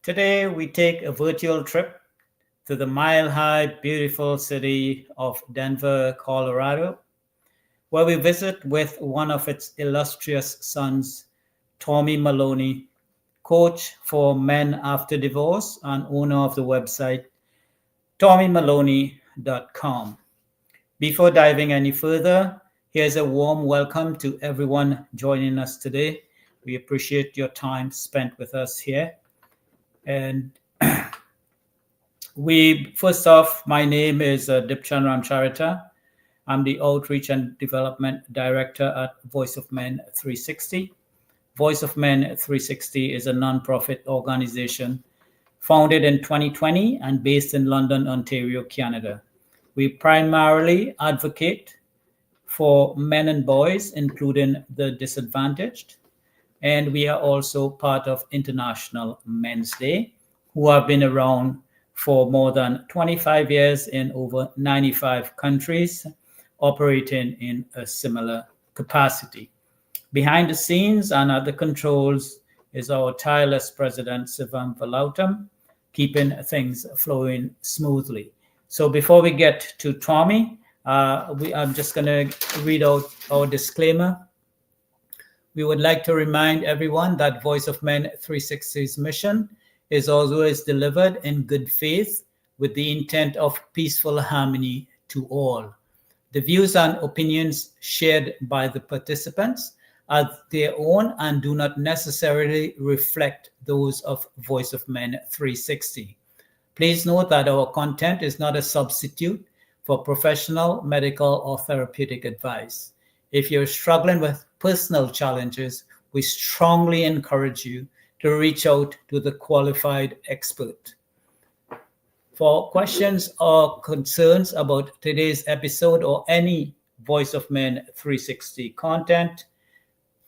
Today, we take a virtual trip to the mile high, beautiful city of Denver, Colorado, where we visit with one of its illustrious sons, Tommy Maloney, coach for men after divorce and owner of the website TommyMaloney.com. Before diving any further, here's a warm welcome to everyone joining us today. We appreciate your time spent with us here. And first off, my name is Dipchand Ramcharitar. I'm the Outreach and Development Director at Voice of Men 360. Voice of Men 360 is a nonprofit organization founded in 2020 and based in London, Ontario, Canada. We primarily advocate for men and boys, including the disadvantaged, and we are also part of International Men's Day, who have been around for more than 25 years in over 95 countries, operating in a similar capacity. Behind the scenes and at the controls is our tireless president, Sivam Valautam, keeping things flowing smoothly. So before we get to Tommy, I'm just going to read out our disclaimer. We would like to remind everyone that Voice of Men 360's mission is always delivered in good faith with the intent of peaceful harmony to all. The views and opinions shared by the participants are their own and do not necessarily reflect those of Voice of Men 360. Please note that our content is not a substitute for professional, medical, or therapeutic advice. If you're struggling with personal challenges, we strongly encourage you to reach out to the qualified expert. For questions or concerns about today's episode or any Voice of Men 360 content,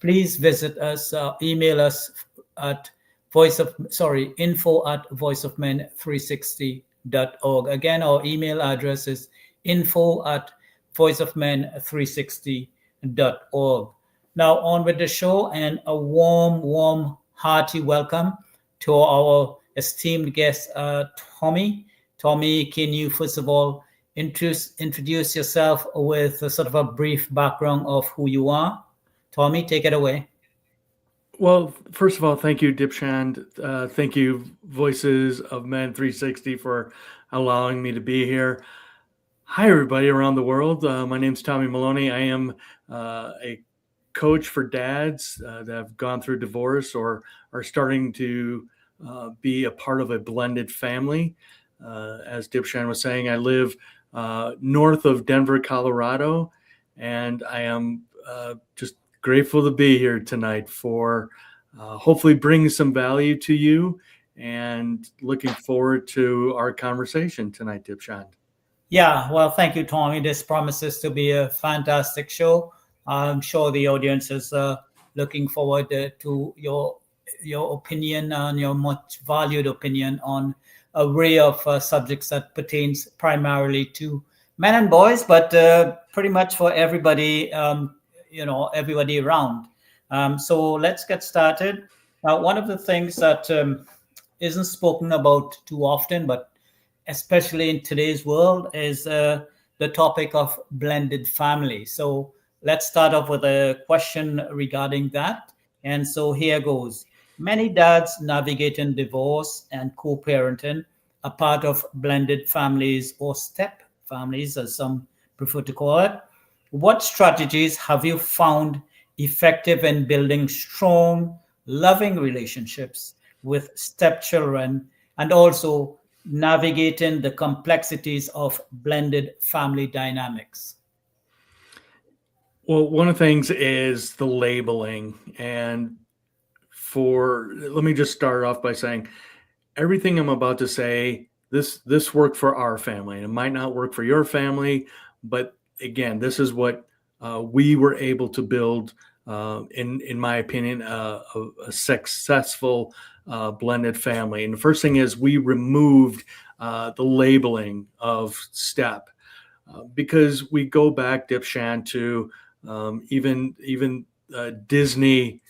please visit us, email us at info@voiceofmen360.org. Again, our email address is info@voiceofmen360.org. Now on with the show, and a warm, hearty welcome to our esteemed guest, Tommy. Tommy, can you first of all introduce yourself with a sort of a brief background of who you are? Tommy, take it away. Well, first of all, thank you, Dipchand. Thank you, Voices of Men 360, for allowing me to be here. Hi, everybody around the world. My name's Tommy Maloney. I am a coach for dads that have gone through divorce or are starting to be a part of a blended family. As Dipchand was saying, I live north of Denver, Colorado, and I am just grateful to be here tonight for hopefully bringing some value to you, and looking forward to our conversation tonight, Dipchand. Yeah, well, thank you, Tommy. This promises to be a fantastic show. I'm sure the audience is looking forward to your opinion and your much valued opinion on an array of subjects that pertains primarily to men and boys, but pretty much for everybody, everybody around. So let's get started. Now, one of the things that isn't spoken about too often, but especially in today's world, is the topic of blended family. So let's start off with a question regarding that. And so here goes. Many dads navigating divorce and co-parenting are part of blended families or step families, as some prefer to call it. What strategies have you found effective in building strong, loving relationships with stepchildren, and also navigating the complexities of blended family dynamics? Well, one of the things is the labeling. And let me just start off by saying everything I'm about to say, this worked for our family, and it might not work for your family, but again, this is what we were able to build, in my opinion, a successful blended family. And the first thing is we removed the labeling of step, because we go back, Dipchand, to even Disney,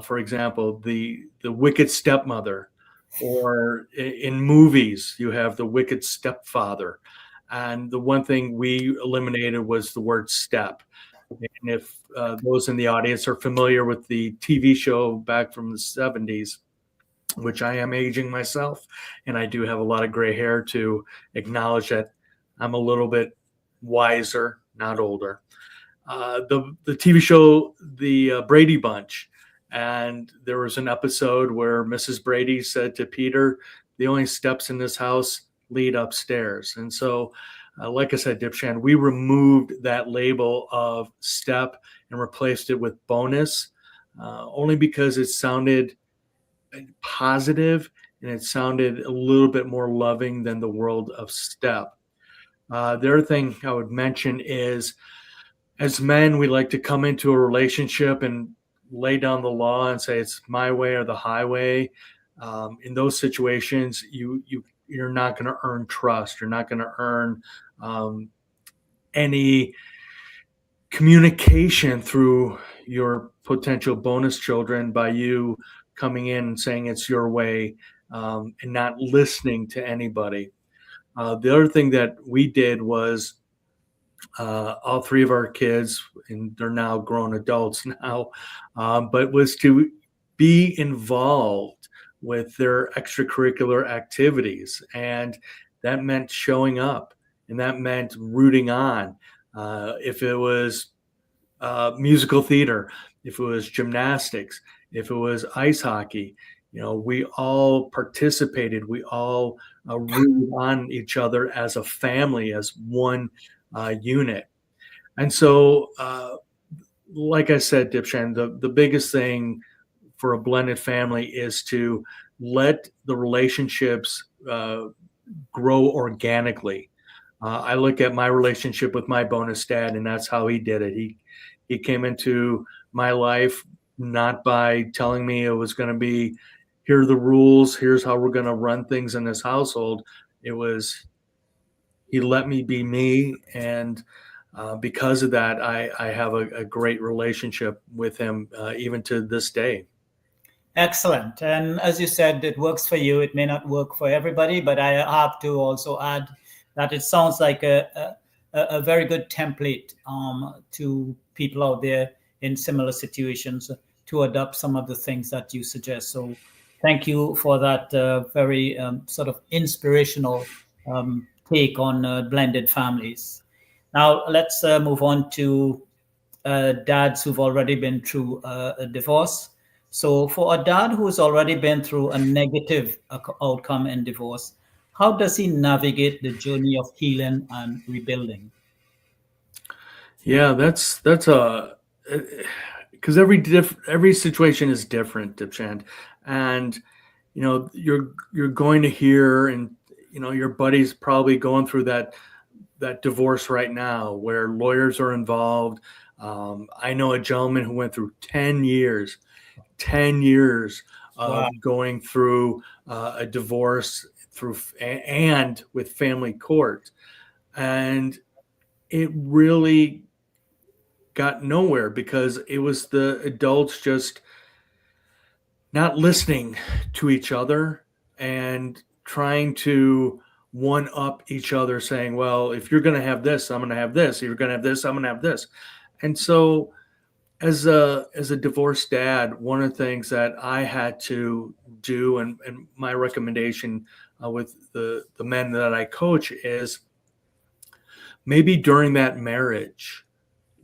for example, the Wicked Stepmother, or in movies, you have the wicked stepfather. And the one thing we eliminated was the word step. And if those in the audience are familiar with the TV show back from the 70s, which I am aging myself, and I do have a lot of gray hair to acknowledge that I'm a little bit wiser, not older. The TV show, the Brady Bunch, and there was an episode where Mrs. Brady said to Peter, "The only steps in this house lead upstairs." And so, like I said, Dipchand, we removed that label of step and replaced it with bonus, only because it sounded positive and it sounded a little bit more loving than the world of step. The other thing I would mention is, as men, we like to come into a relationship and lay down the law and say it's my way or the highway. In those situations, you're not going to earn trust. You're not going to earn any communication through your potential bonus children by you coming in and saying it's your way, and not listening to anybody. The other thing that we did was, all three of our kids, and they're now grown adults now, but was to be involved with their extracurricular activities. And that meant showing up, and that meant rooting on. If it was musical theater, if it was gymnastics, if it was ice hockey, we all participated. We all rooted on each other as a family, as one unit. And so, like I said, Dipchand, the biggest thing for a blended family is to let the relationships grow organically. I look at my relationship with my bonus dad, and that's how he did it. He came into my life not by telling me it was going to be, here are the rules, here's how we're going to run things in this household. It was, he let me be me, and because of that, I have a great relationship with him, even to this day. Excellent. And as you said, it works for you. It may not work for everybody, but I have to also add that it sounds like a very good template to people out there in similar situations to adopt some of the things that you suggest. So thank you for that very sort of inspirational take on blended families. Now let's move on to dads who've already been through a divorce. So, for a dad who's already been through a negative outcome in divorce, how does he navigate the journey of healing and rebuilding? Yeah, that's a, because every situation is different, Dipchand, and you're going to hear, and your buddy's probably going through that divorce right now, where lawyers are involved. I know a gentleman who went through 10 years of Wow. going through a divorce and with family court, and it really got nowhere because it was the adults just not listening to each other and trying to one up each other, saying, well, if you're going to have this, I'm going to have this. If you're going to have this, I'm going to have this. And so as a divorced dad, one of the things that I had to do, and my recommendation with the men that I coach, is maybe during that marriage,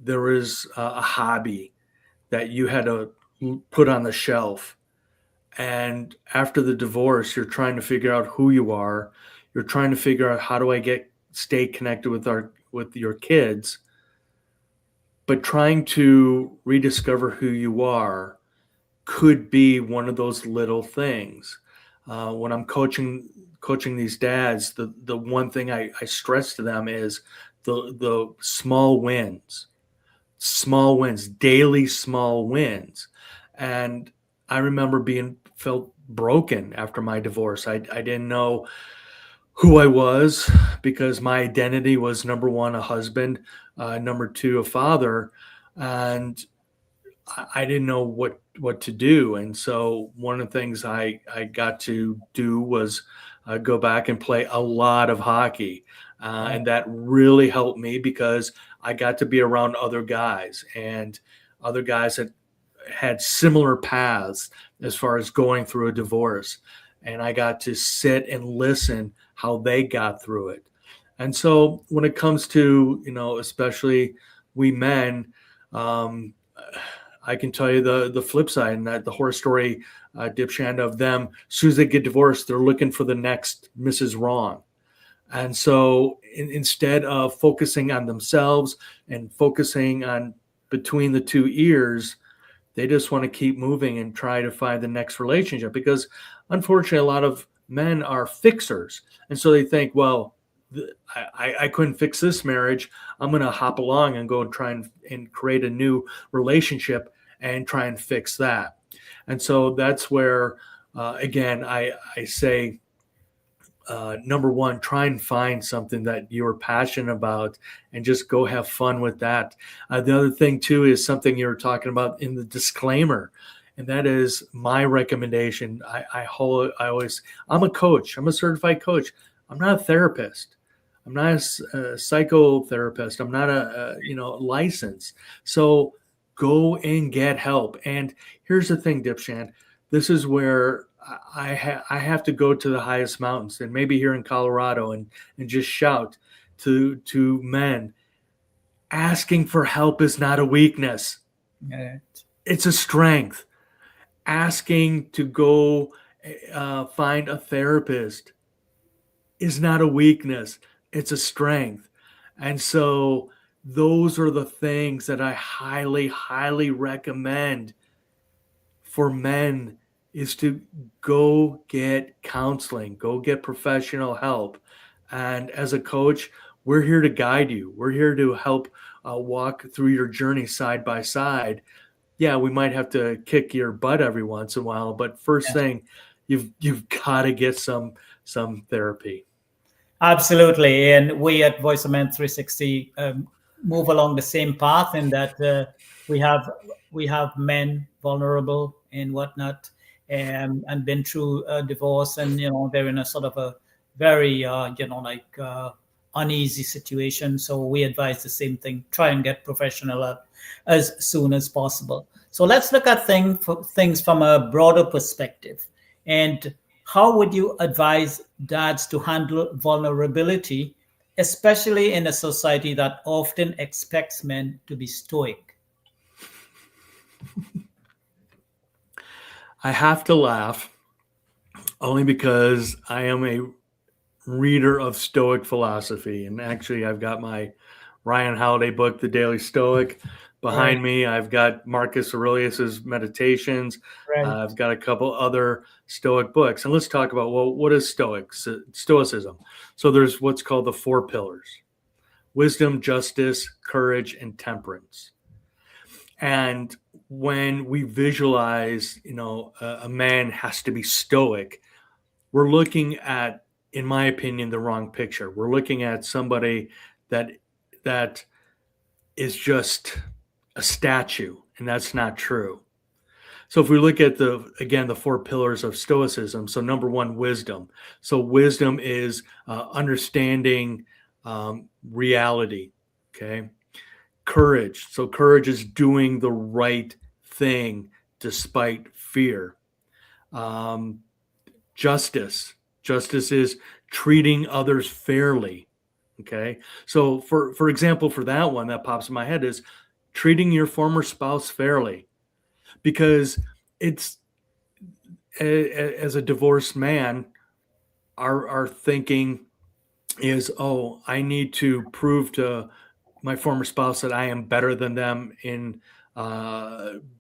there was a hobby that you had to put on the shelf. And after the divorce, you're trying to figure out who you are. You're trying to figure out, how do I stay connected with your kids? But trying to rediscover who you are could be one of those little things. When I'm coaching these dads, the one thing I stress to them is the small wins, daily small wins. And I remember felt broken after my divorce. I didn't know who I was, because my identity was, number one, a husband, number two, a father. And I didn't know what to do. And so one of the things I got to do was go back and play a lot of hockey. And that really helped me because I got to be around other guys and other guys that had similar paths as far as going through a divorce. And I got to sit and listen how they got through it. And so when it comes to, especially we men, I can tell you the flip side, and that the horror story, Dipchand, of them, as soon as they get divorced, they're looking for the next Mrs. Wrong. And so instead of focusing on themselves and focusing on between the two ears, they just want to keep moving and try to find the next relationship, because unfortunately, a lot of men are fixers. And so they think, well, I couldn't fix this marriage. I'm going to hop along and go and try and create a new relationship and try and fix that. And so that's where, again, I say, number one, try and find something that you're passionate about and just go have fun with that. The other thing, too, is something you were talking about in the disclaimer. And that is my recommendation. I'm a coach. I'm a certified coach. I'm not a therapist. I'm not a psychotherapist. I'm not a licensed. So go and get help. And here's the thing, Dipchand. This is where I have to go to the highest mountains, and maybe here in Colorado, and just shout to men. Asking for help is not a weakness. Right. It's a strength. Asking to go find a therapist is not a weakness. It's a strength. And so those are the things that I highly, highly recommend for men, is to go get counseling, go get professional help. And as a coach, we're here to guide you. We're here to help walk through your journey side by side. Yeah, we might have to kick your butt every once in a while, but first thing, you've got to get some therapy. Absolutely. And we at Voice of Men 360 move along the same path, in that we have men vulnerable and whatnot, and been through a divorce, and they're in a sort of a very uneasy situation. So we advise the same thing: try and get professional help as soon as possible. So let's look at things from a broader perspective. And how would you advise dads to handle vulnerability, especially in a society that often expects men to be stoic? I have to laugh only because I am a reader of Stoic philosophy. And actually, I've got my Ryan Holiday book, The Daily Stoic, behind me. I've got Marcus Aurelius's Meditations. I've got a couple other Stoic books. And let's talk about, well, what is Stoicism? So there's what's called the 4 pillars: wisdom, justice, courage, and temperance. And when we visualize, a man has to be stoic, we're looking at, in my opinion, the wrong picture. We're looking at somebody that is just a statue, and that's not true. So if we look at the 4 pillars of Stoicism, so number 1, wisdom. So wisdom is understanding reality, okay? Courage. So courage is doing the right thing despite fear. Justice. Justice is treating others fairly. Okay. So for example, for that one that pops in my head is treating your former spouse fairly, because it's, as a divorced man, our thinking is, oh, I need to prove to my former spouse that I am better than them in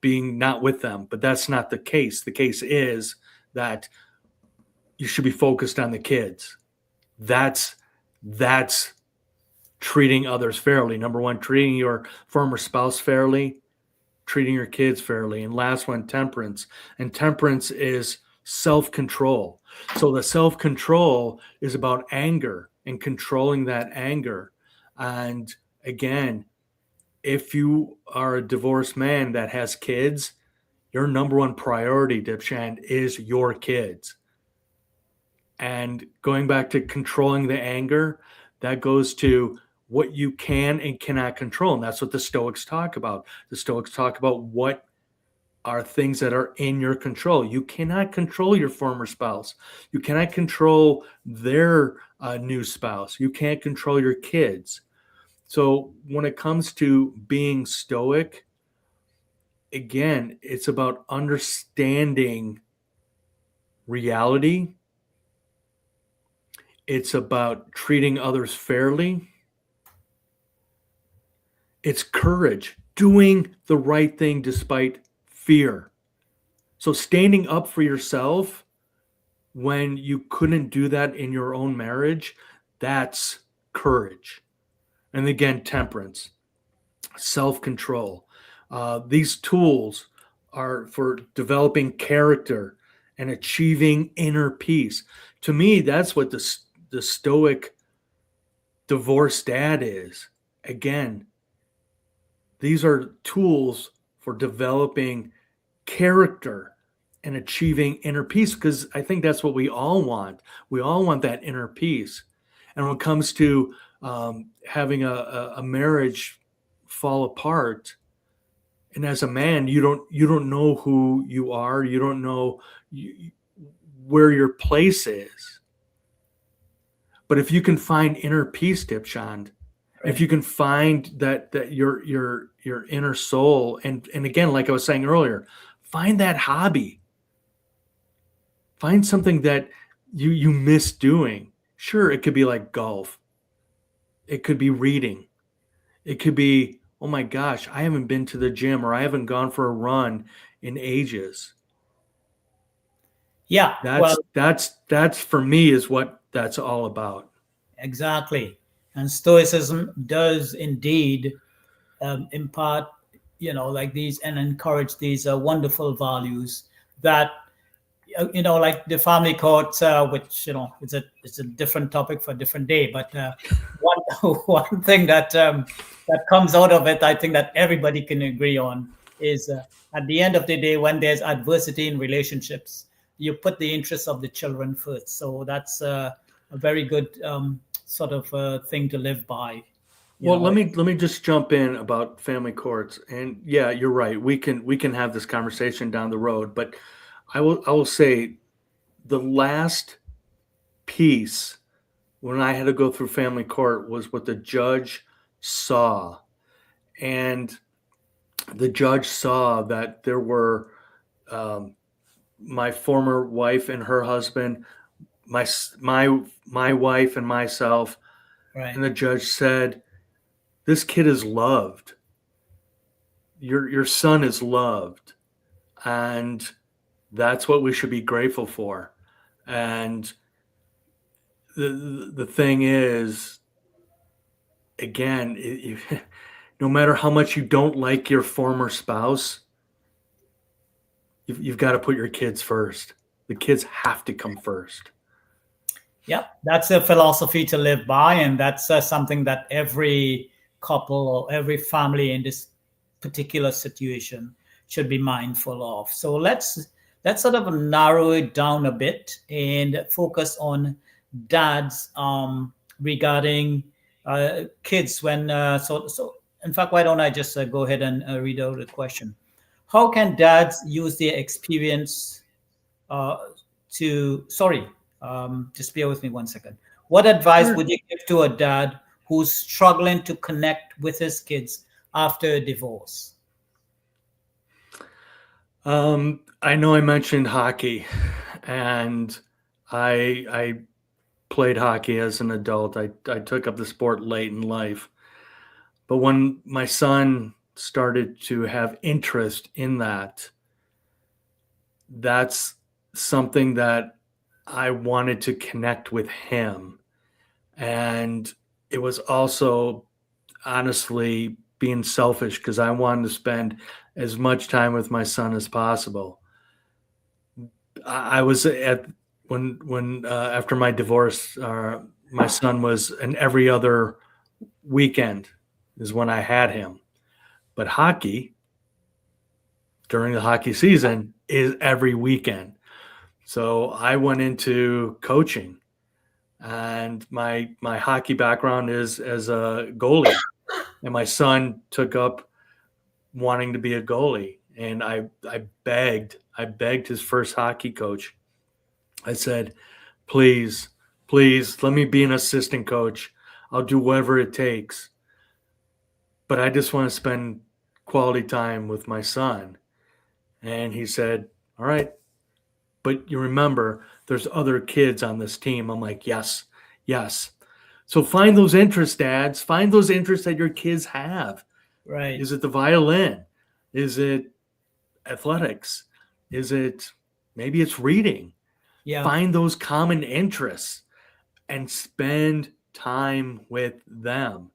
being not with them. But that's not the case. The case is that you should be focused on the kids. That's treating others fairly. Number 1, treating your former spouse fairly, treating your kids fairly. And last one, temperance. And temperance is self-control. So the self-control is about anger and controlling that anger. And again, if you are a divorced man that has kids, your number one priority, Dipchand, is your kids. And going back to controlling the anger, that goes to what you can and cannot control. And that's what the Stoics talk about. The Stoics talk about what are things that are in your control. You cannot control your former spouse. You cannot control their new spouse. You can't control your kids. So when it comes to being stoic, again, it's about understanding reality. It's about treating others fairly. It's courage, doing the right thing despite fear. So standing up for yourself when you couldn't do that in your own marriage, that's courage. And again, temperance, self-control. These tools are for developing character and achieving inner peace. To me, that's what the stoic divorced dad is. Again, these are tools for developing character and achieving inner peace, because I think that's what we all want. We all want that inner peace. And when it comes to having a marriage fall apart, and as a man, you don't know who you are. You don't know where your place is. But if you can find inner peace, Dipchand, if you can find that your inner soul, and again, like I was saying earlier, find that hobby. Find something that you miss doing. Sure, it could be like golf. It could be reading. It could be, oh my gosh, I haven't been to the gym, or I haven't gone for a run in ages. Yeah, That's for me is what that's all about. exactly. And Stoicism does indeed impart, like these, and encourage these wonderful values that, like the family court, which it's a different topic for a different day. But one one thing that comes out of it, I think that everybody can agree on, is at the end of the day, when there's adversity in relationships, you put the interests of the children first. So that's a very good sort of thing to live by. Well, let me just jump in about family courts. And yeah, you're right. We can have this conversation down the road, but I will say the last piece when I had to go through family court was what the judge saw. And the judge saw that there were my former wife and her husband, my wife and myself. Right. And the judge said, this kid is loved. Your son is loved. And that's what we should be grateful for. And the thing is, again, no matter how much you don't like your former spouse, you've got to put your kids first. The kids have to come first. Yeah, that's a philosophy to live by, and that's something that every couple or every family in this particular situation should be mindful of. So let's sort of narrow it down a bit and focus on dads regarding kids. When so in fact, why don't I just go ahead and read out the question? How can dads use their experience to? Sorry, just bear with me 1 second. What advice would you give to a dad who's struggling to connect with his kids after a divorce? I know I mentioned hockey, and I played hockey as an adult. I took up the sport late in life. But when my son started to have interest in that's something that I wanted to connect with him. And it was also honestly being selfish because I wanted to spend as much time with my son as possible. I was at when after my divorce, my son was an every other weekend is when I had him. But hockey, during the hockey season, is every weekend. So I went into coaching, and my hockey background is as a goalie, and my son took up wanting to be a goalie, and I begged his first hockey coach. I said, please, please let me be an assistant coach. I'll do whatever it takes, but I just want to spend quality time with my son. And he said, all right, but you remember there's other kids on this team. I'm like, yes, yes. So find those interests, dads. Find those interests that your kids have. Right. Is it the violin? Is it athletics? Is it maybe it's reading? Yeah. Find those common interests and spend time with them.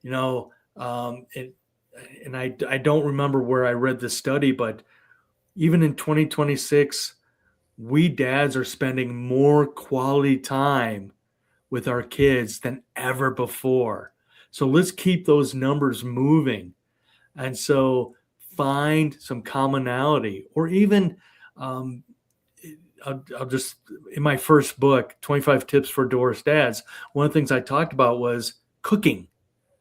You know, and I don't remember where I read this study, but even in 2026, we dads are spending more quality time with our kids than ever before. So let's keep those numbers moving. And so find some commonality, or even I'll just, in my first book, 25 Tips for Divorced Dads, one of the things I talked about was cooking.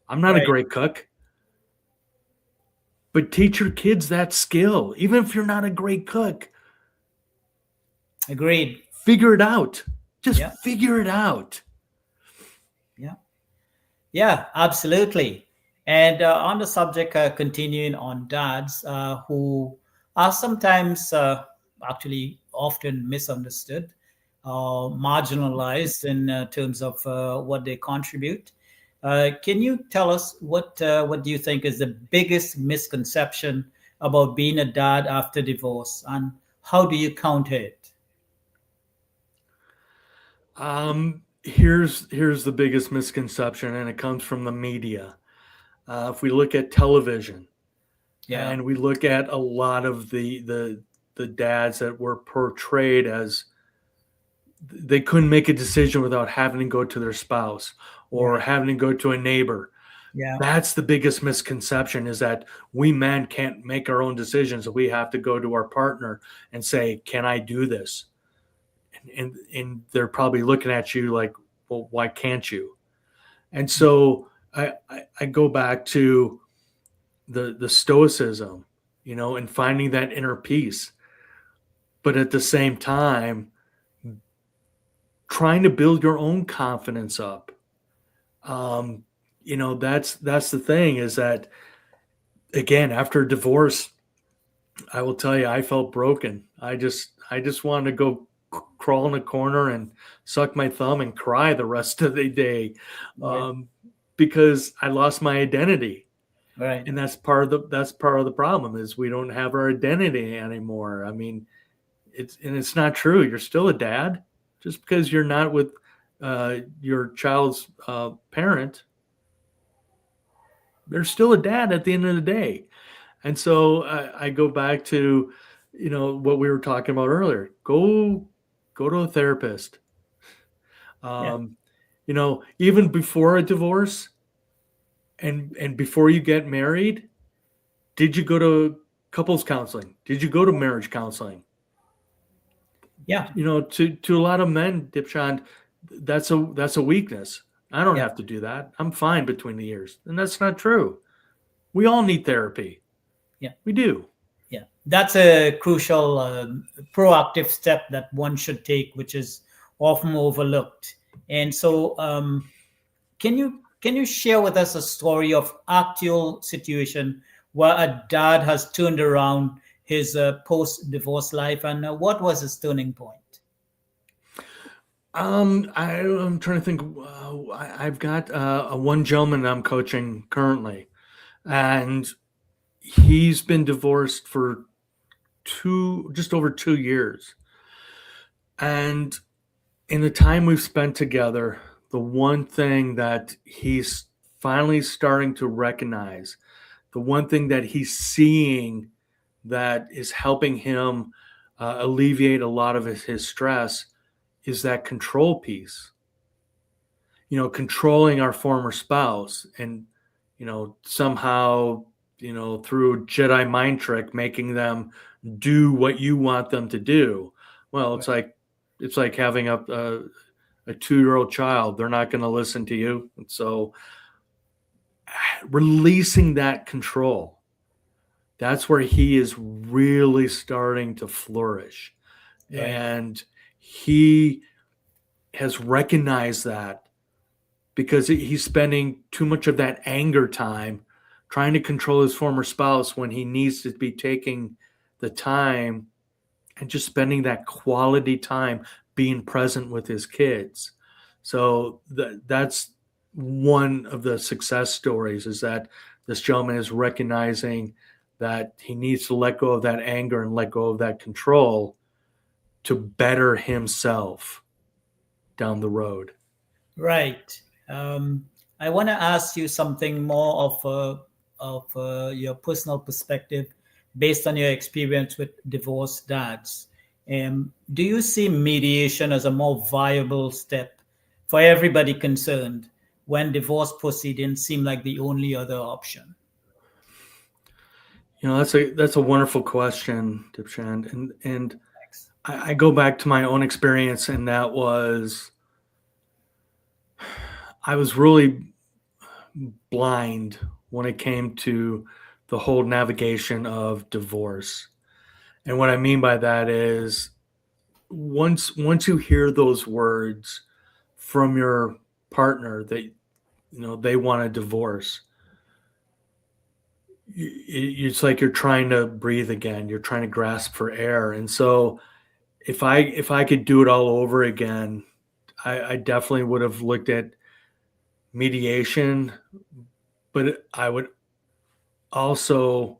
I'm not a Right. great cook, but teach your kids that skill. Even if you're not a great cook, Agreed. figure it out. Just Yeah. figure it out. Yeah. Yeah, absolutely. And on the subject, continuing on dads who are sometimes actually often misunderstood, marginalized in terms of what they contribute. Can you tell us what do you think is the biggest misconception about being a dad after divorce, and how do you counter it? Here's the biggest misconception, and it comes from the media. If we look at television, Yeah. and we look at a lot of the dads that were portrayed as they couldn't make a decision without having to go to their spouse or Right. having to go to a neighbor. Yeah. That's the biggest misconception, is that we men can't make our own decisions. We have to go to our partner and say, can I do this? And they're probably looking at you like, well, why can't you? And so I go back to the stoicism, and finding that inner peace. But at the same time, trying to build your own confidence up. That's the thing, is that, again, after divorce, I will tell you, I felt broken. I just wanted to go crawl in a corner and suck my thumb and cry the rest of the day, Right. because I lost my identity. Right. And that's part of the problem, is we don't have our identity anymore. I mean, it's not true. You're still a dad. Just because you're not with your child's parent, they're still a dad at the end of the day. And so I go back to, what we were talking about earlier. Go to a therapist. Yeah. Even before a divorce, and before you get married, did you go to couples counseling? Did you go to marriage counseling? Yeah. To a lot of men, Dipchand, that's a weakness. I don't Yeah. have to do that. I'm fine between the years. And that's not true. We all need therapy. Yeah. We do. Yeah, that's a crucial proactive step that one should take, which is often overlooked. And so, can you share with us a story of actual situation where a dad has turned around his post-divorce life, and what was his turning point? I'm trying to think. I've got a one gentleman I'm coaching currently, and he's been divorced for just over 2 years. And in the time we've spent together, the one thing that he's finally starting to recognize, the one thing that he's seeing that is helping him alleviate a lot of his stress, is that control piece. Controlling our former spouse, and somehow through Jedi mind trick, making them do what you want them to do. Well, it's like having a 2-year-old child. They're not going to listen to you. And so releasing that control, that's where he is really starting to flourish. Right. And he has recognized that, because he's spending too much of that anger time trying to control his former spouse when he needs to be taking the time and just spending that quality time being present with his kids. So that's one of the success stories, is that this gentleman is recognizing that he needs to let go of that anger and let go of that control to better himself down the road. Right. I want to ask you something more of your personal perspective based on your experience with divorced dads. Do you see mediation as a more viable step for everybody concerned when divorce proceedings seem like the only other option? That's a wonderful question, Dipchand. And Thanks. I go back to my own experience, and that was, I was really blind when it came to the whole navigation of divorce. And what I mean by that is, once you hear those words from your partner that they want a divorce, it's like you're trying to breathe again. You're trying to grasp for air. And so if I could do it all over again, I definitely would have looked at mediation, but I would also,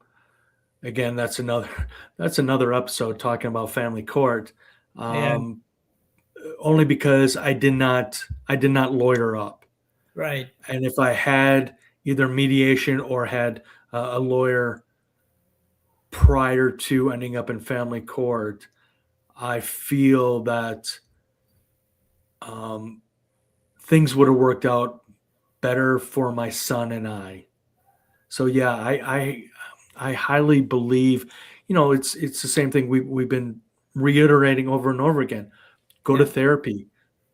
again, that's another episode talking about family court. Yeah. Only because I did not lawyer up. Right. And if I had either mediation or had a lawyer prior to ending up in family court, I feel that things would have worked out better for my son and I. So yeah, I highly believe, it's the same thing we've been reiterating over and over again. Go to therapy,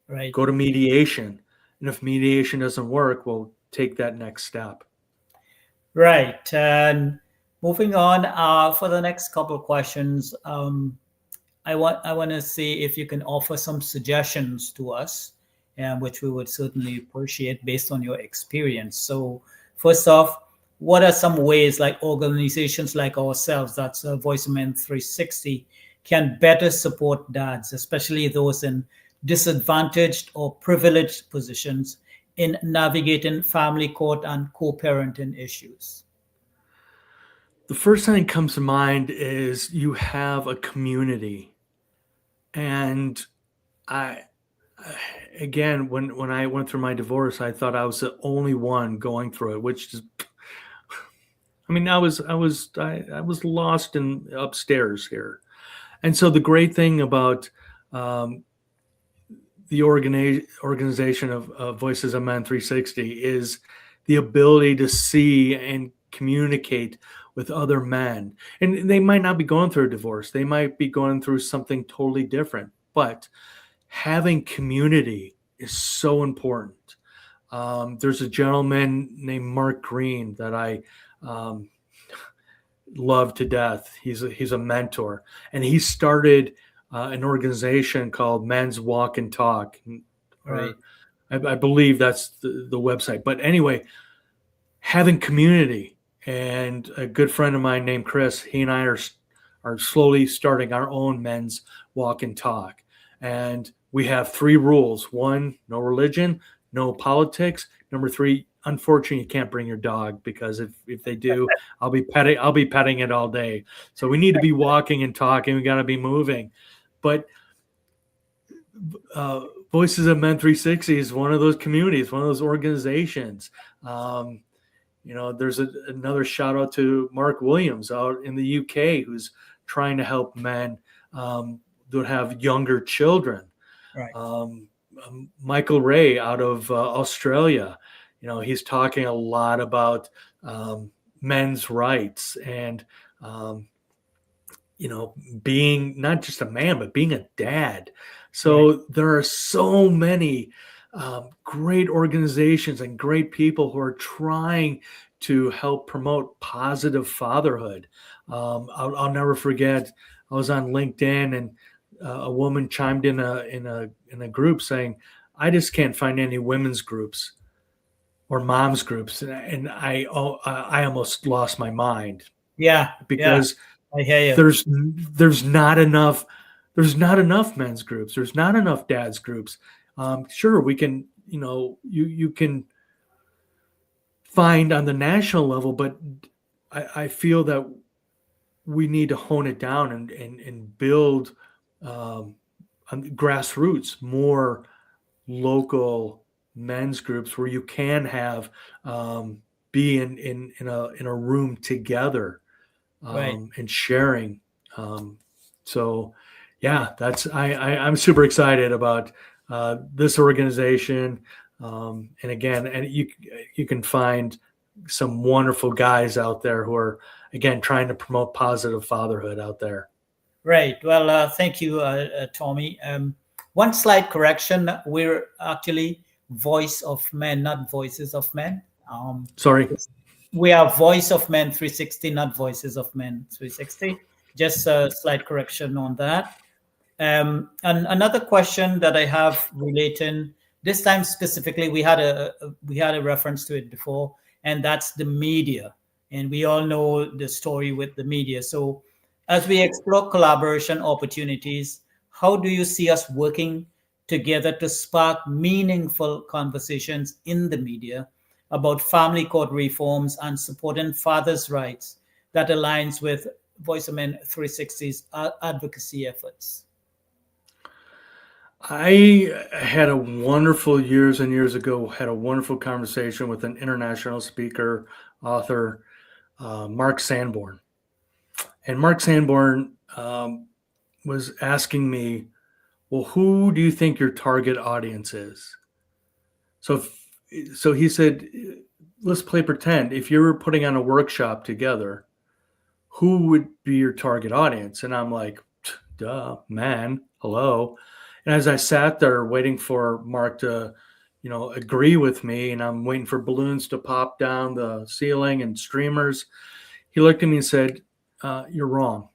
Right. go to mediation. And if mediation doesn't work, we'll take that next step. Right. And moving on, for the next couple of questions, I want to see if you can offer some suggestions to us, which we would certainly appreciate based on your experience. So first off, what are some ways like organizations like ourselves, that's Voice of Men 360, can better support dads, especially those in disadvantaged or privileged positions, in navigating family court and co-parenting issues? The first thing that comes to mind is you have a community. And again, when I went through my divorce, I thought I was the only one going through it, which is, I was lost in upstairs here. And so the great thing about the organization of Voices of Men 360 is the ability to see and communicate with other men. And they might not be going through a divorce. They might be going through something totally different. But having community is so important. There's a gentleman named Mark Green that I love to death. He's a mentor. And he started an organization called Men's Walk and Talk. Right. I believe that's the website. But anyway, having community. And a good friend of mine named Chris, he and I are slowly starting our own Men's Walk and Talk. And we have 3 rules. 1, no religion, no politics. Number 3, unfortunately, you can't bring your dog, because if they do, I'll be petting it all day. So we need to be walking and talking. We got to be moving. But Voices of Men 360 is one of those communities, one of those organizations. There's another shout out to Mark Williams out in the UK, who's trying to help men that have younger children. Right. Michael Ray out of Australia, he's talking a lot about men's rights and, being not just a man, but being a dad. Right. So there are so many great organizations and great people who are trying to help promote positive fatherhood. I'll never forget. I was on LinkedIn and a woman chimed in a group saying, "I just can't find any women's groups or moms groups," and I almost lost my mind Yeah. Yeah. because I hear you. there's not enough men's groups. There's not enough dads groups. Sure, we can, you can find on the national level, but I feel that we need to hone it down and build on grassroots more local men's groups where you can have be in a room together Right. and sharing. So, yeah, I'm super excited about this organization. And again, and you can find some wonderful guys out there who are again trying to promote positive fatherhood out there. Right. Well, thank you, Tommy. One slight correction: we're actually Voice of Men, not Voices of Men. Sorry. We are Voice of Men 360, not Voices of Men 360. Just a slight correction on that. And another question that I have relating this time specifically, we had a reference to it before, and that's the media, and we all know the story with the media. So, as we explore collaboration opportunities, how do you see us working together to spark meaningful conversations in the media about family court reforms and supporting fathers' rights that aligns with Voice of Men 360's advocacy efforts? I had a wonderful years and years ago had a wonderful conversation with an international speaker, author, Mark Sanborn, and Mark Sanborn was asking me, "Well, who do you think your target audience is?" So, so he said, "Let's play pretend. If you were putting on a workshop together, who would be your target audience?" And I'm like, "Duh, man, hello." And as I sat there waiting for Mark to, agree with me, and I'm waiting for balloons to pop down the ceiling and streamers, he looked at me and said, "You're wrong.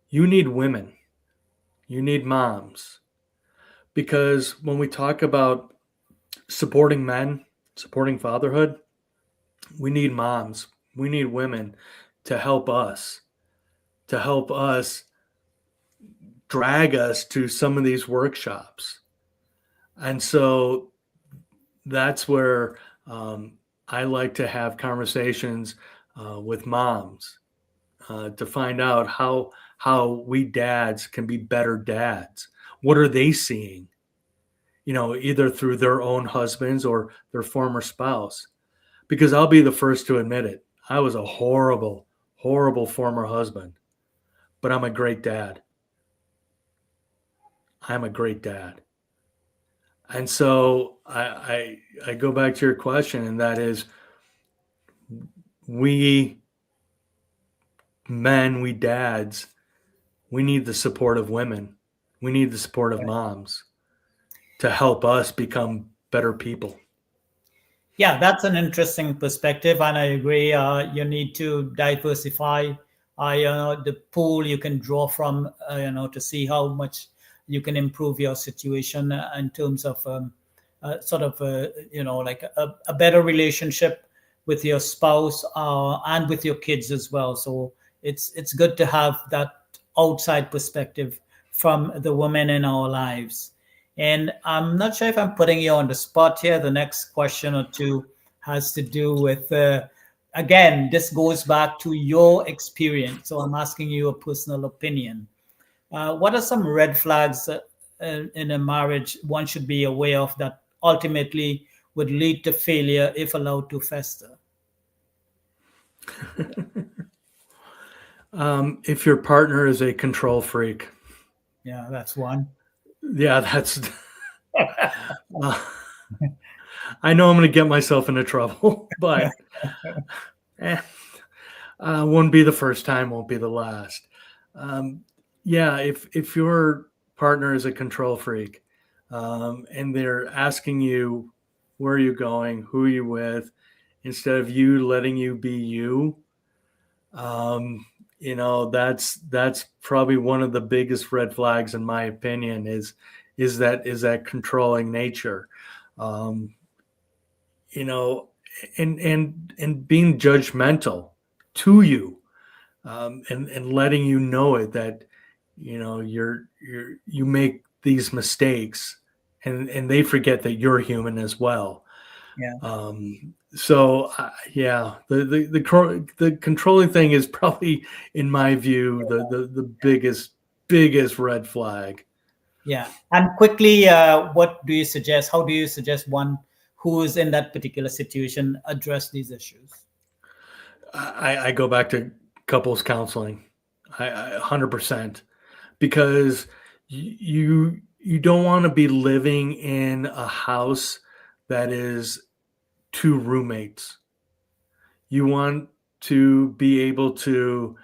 You need women. You need moms." Because when we talk about supporting men, supporting fatherhood, we need moms. We need women to help us, drag us to some of these workshops. And so that's where I like to have conversations with moms to find out how we dads can be better dads. What are they seeing? Either through their own husbands or their former spouse. Because I'll be the first to admit it. I was a horrible, horrible former husband, but I'm a great dad. I'm a great dad. And so I go back to your question, and that is, we men, we dads, we need the support of women. We need the support of moms to help us become better people. Yeah, that's an interesting perspective, and I agree. You need to diversify, the pool you can draw from, to see how much you can improve your situation in terms of sort of, like a better relationship with your spouse and with your kids as well. So it's good to have that outside perspective from the women in our lives. And I'm not sure if I'm putting you on the spot here. The next question or two has to do with, again, this goes back to your experience. So I'm asking you a personal opinion. What are some red flags in a marriage one should be aware of that ultimately would lead to failure if allowed to fester? If your partner is a control freak. Yeah, that's one. Yeah, that's I know I'm going to get myself into trouble, but won't be the first time, won't be the last. Yeah, if your partner is a control freak, and they're asking you where are you going, who are you with, instead of you letting you be you, that's probably one of the biggest red flags, in my opinion, is that controlling nature. Um, you know, and being judgmental to you, and letting you know it, that you make these mistakes, and they forget that you're human as well. Yeah. So yeah, the controlling thing is probably, in my view, the biggest red flag. Yeah. And quickly, what do you suggest? How do you suggest one who is in that particular situation address these issues? I go back to couples counseling, 100%, because you don't want to be living in a house that is two roommates. You want to be able to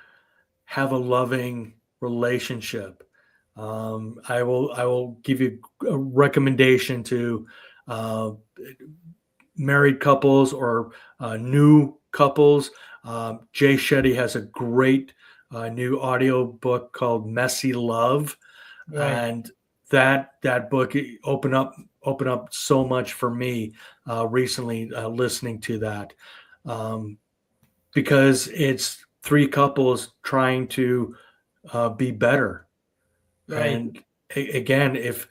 have a loving relationship. I will give you a recommendation to uh, married couples or new couples. Jay Shetty has a great new audio book called Messy Love, Right. and that book opened up so much for me recently, listening to that, um, because it's three couples trying to be better. Right. And again, if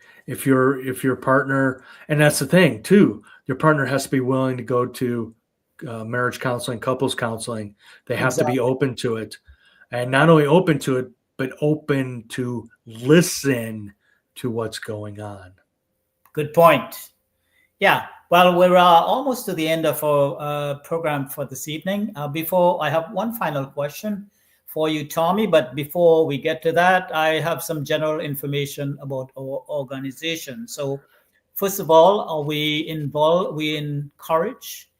your partner, and that's the thing too, your partner has to be willing to go to marriage counseling, couples counseling. They have to be Exactly. open to it, and not only open to it, but open to listen to what's going on. Good point. Yeah. Well, we're almost to the end of our program for this evening. Before I have one final question for you, Tommy. But before we get to that, I have some general information about our organization. So, first of all, we encourage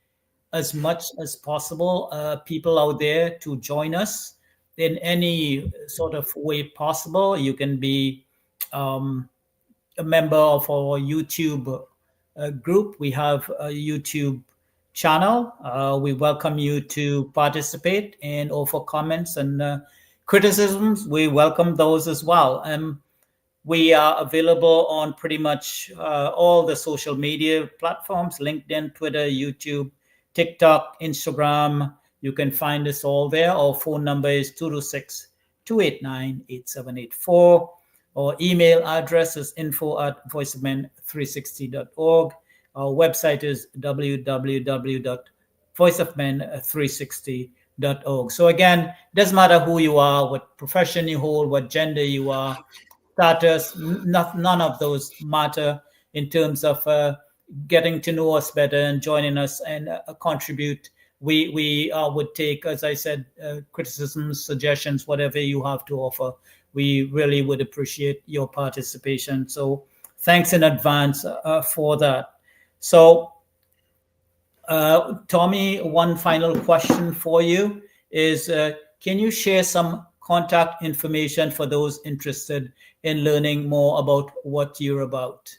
as much as possible people out there to join us in any sort of way possible. You can be um, a member of our YouTube group. We have a YouTube channel. We welcome you to participate and offer comments and criticisms. We welcome those as well. We are available on pretty much all the social media platforms: LinkedIn, Twitter, YouTube, TikTok, Instagram. You can find us all there. Our phone number is 226-289-8784. Our email address is info@voiceofmen360.org. Our website is www.voiceofmen360.org. So again, it doesn't matter who you are, what profession you hold, what gender you are, status, none of those matter in terms of getting to know us better and joining us and contribute. We would take, as I said, criticisms, suggestions, whatever you have to offer. We really would appreciate your participation. So thanks in advance for that. So, Tommy, one final question for you is, can you share some contact information for those interested in learning more about what you're about?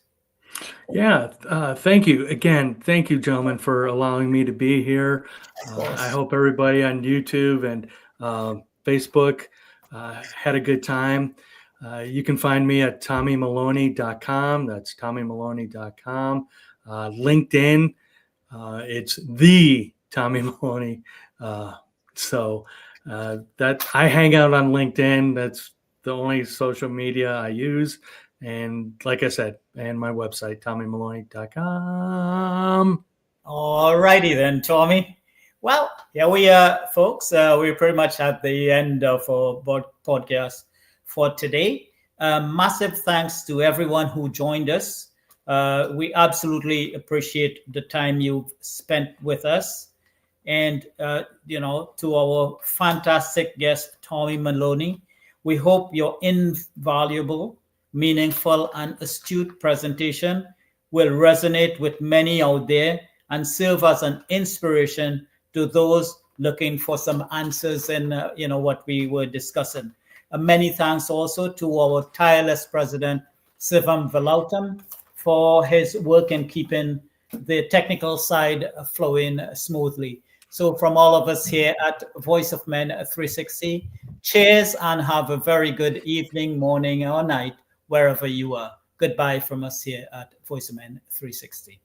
Yeah, thank you again. Thank you, gentlemen, for allowing me to be here. Of I course. hope everybody on YouTube and Facebook had a good time. You can find me at TommyMaloney.com. That's TommyMaloney.com. LinkedIn, it's the Tommy Maloney. So that I hang out on LinkedIn. That's the only social media I use. And like I said, and my website, TommyMaloney.com. All righty then, Tommy. Well, here we are, folks. We're pretty much at the end of our podcast for today. Massive thanks to everyone who joined us. We absolutely appreciate the time you've spent with us. And, to our fantastic guest, Tommy Maloney, we hope your invaluable, meaningful, and astute presentation will resonate with many out there and serve as an inspiration to those looking for some answers in what we were discussing. Many thanks also to our tireless president, Sivam Velautam, for his work in keeping the technical side flowing smoothly. So from all of us here at Voice of Men 360, cheers and have a very good evening, morning, or night, wherever you are. Goodbye from us here at Voice of Men 360.